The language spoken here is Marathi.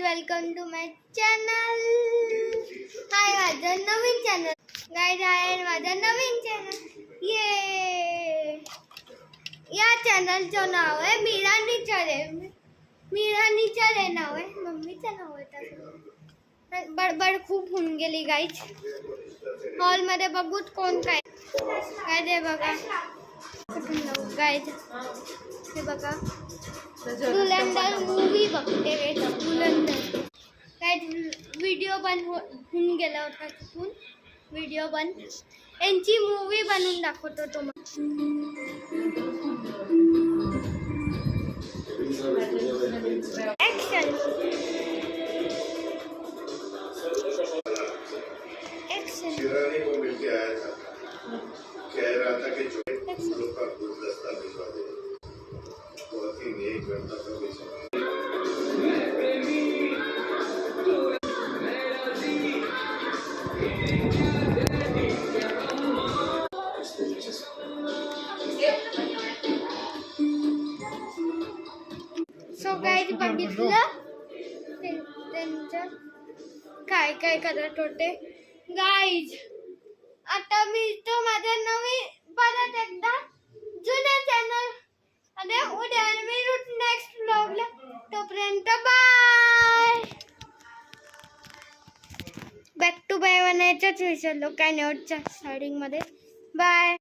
Welcome to my channel. Hi माझं नवीन चॅनल गाईज आहे माझं नवीन चॅनल. या चॅनलचं नाव आहे मीरानी चॅनल. मीरानी चॅनल नाव आहे, मम्मीचं नाव आहे तसं. बडबड खूप होऊन गेली गाईज. हॉलमध्ये बघूत कोण काय काय दे बघा गाईज. हे बघा धुरंधर मूवी बघते रे. धुरंधर काय व्हिडिओ बंद होऊन गेला होता तिथून. व्हिडिओ बंद, यांची मूवी बनवून दाखवतो तुम्हाला. Action action. शिरानी को मिलके आया था, कह रहा था कि जो फूलों का गुलदस्ता भिजवा दे. बहुत ही नेक लड़का था बेचारा. सो गाईज बघितलं त्यांचं काय काय करत होते गाईज. आता मी तो माझ्या नवीन परत एकदा जुन्या चॅनल आणि उद्या मी नेक्स्ट व्लॉगला. तोपर्यंत बाय. बॅक टू बाय बनायचंच विसरलो काय नोटच्या स्टार्टिंग मध्ये. बाय.